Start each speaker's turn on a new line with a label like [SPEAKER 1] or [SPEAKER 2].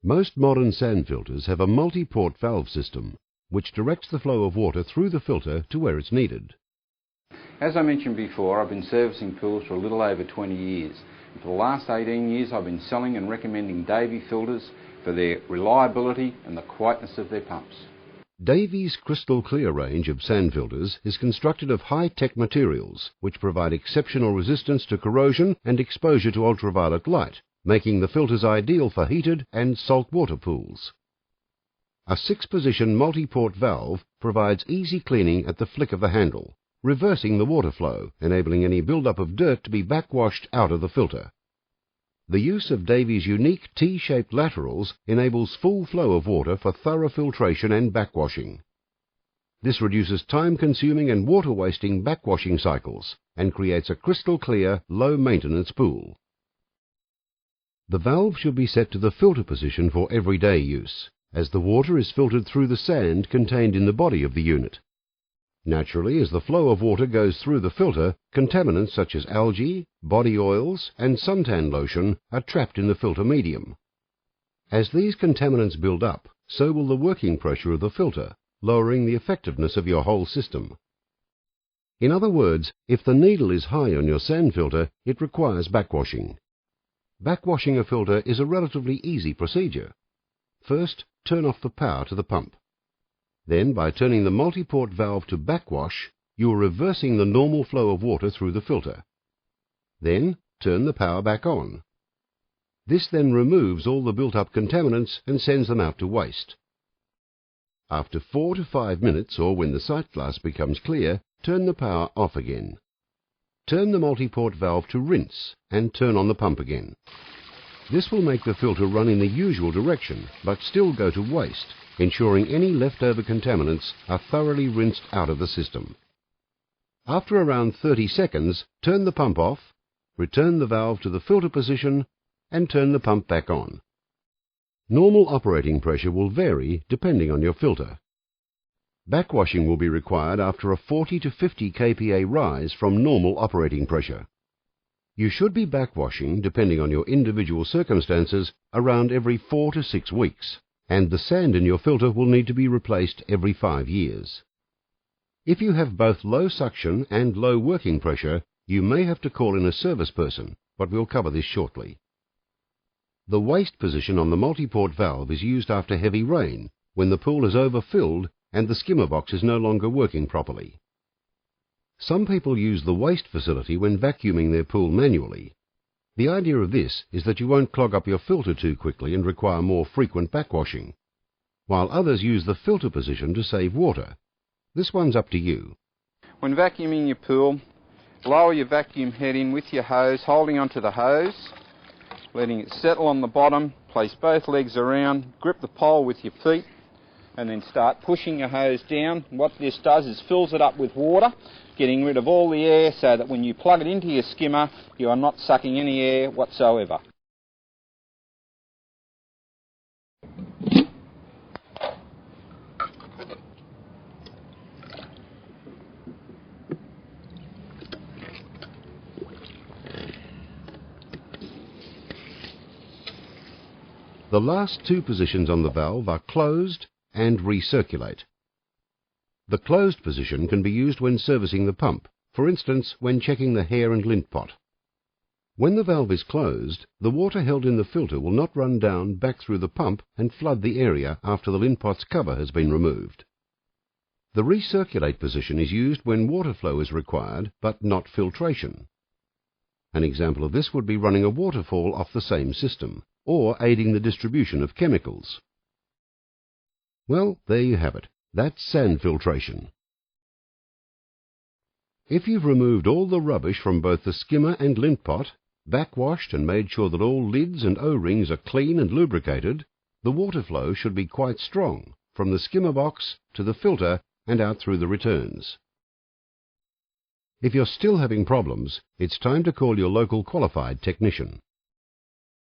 [SPEAKER 1] Most modern sand filters have a multi-port valve system, which directs the flow of water through the filter to where it's needed.
[SPEAKER 2] As I mentioned before, I've been servicing pools for a little over 20 years. And for the last 18 years, I've been selling and recommending Davey filters for their reliability and the quietness of their pumps.
[SPEAKER 1] Davey's crystal clear range of sand filters is constructed of high-tech materials which provide exceptional resistance to corrosion and exposure to ultraviolet light, making the filters ideal for heated and saltwater pools. A 6-position multi-port valve provides easy cleaning at the flick of the handle, reversing the water flow, enabling any build-up of dirt to be backwashed out of the filter. The use of Davey's unique T-shaped laterals enables full flow of water for thorough filtration and backwashing. This reduces time-consuming and water-wasting backwashing cycles and creates a crystal-clear, low-maintenance pool. The valve should be set to the filter position for everyday use, as the water is filtered through the sand contained in the body of the unit. Naturally, as the flow of water goes through the filter, contaminants such as algae, body oils and suntan lotion are trapped in the filter medium. As these contaminants build up, so will the working pressure of the filter, lowering the effectiveness of your whole system. In other words, if the needle is high on your sand filter, it requires backwashing. Backwashing a filter is a relatively easy procedure. First, turn off the power to the pump. Then, by turning the multi-port valve to backwash, you are reversing the normal flow of water through the filter. Then, turn the power back on. This then removes all the built-up contaminants and sends them out to waste. After 4 to 5 minutes, or when the sight glass becomes clear, turn the power off again. Turn the multi-port valve to rinse and turn on the pump again. This will make the filter run in the usual direction, but still go to waste, ensuring any leftover contaminants are thoroughly rinsed out of the system. After around 30 seconds, turn the pump off, return the valve to the filter position, and turn the pump back on. Normal operating pressure will vary depending on your filter. Backwashing will be required after a 40 to 50 kPa rise from normal operating pressure. You should be backwashing, depending on your individual circumstances, around every 4 to 6 weeks, and the sand in your filter will need to be replaced every 5 years. If you have both low suction and low working pressure, you may have to call in a service person, but we'll cover this shortly. The waste position on the multi-port valve is used after heavy rain, when the pool is overfilled and the skimmer box is no longer working properly. Some people use the waste facility when vacuuming their pool manually. The idea of this is that you won't clog up your filter too quickly and require more frequent backwashing, while others use the filter position to save water. This one's up to you.
[SPEAKER 2] When vacuuming your pool, lower your vacuum head in with your hose, holding onto the hose, letting it settle on the bottom, place both legs around, grip the pole with your feet, and then start pushing your hose down. What this does is fills it up with water, getting rid of all the air so that when you plug it into your skimmer, you are not sucking any air whatsoever.
[SPEAKER 1] The last 2 positions on the valve are closed and recirculate. The closed position can be used when servicing the pump, for instance when checking the hair and lint pot. When the valve is closed, the water held in the filter will not run down back through the pump and flood the area after the lint pot's cover has been removed. The recirculate position is used when water flow is required, but not filtration. An example of this would be running a waterfall off the same system, or aiding the distribution of chemicals. Well, there you have it. That's sand filtration. If you've removed all the rubbish from both the skimmer and lint pot, backwashed and made sure that all lids and O-rings are clean and lubricated, the water flow should be quite strong, from the skimmer box to the filter and out through the returns. If you're still having problems, it's time to call your local qualified technician.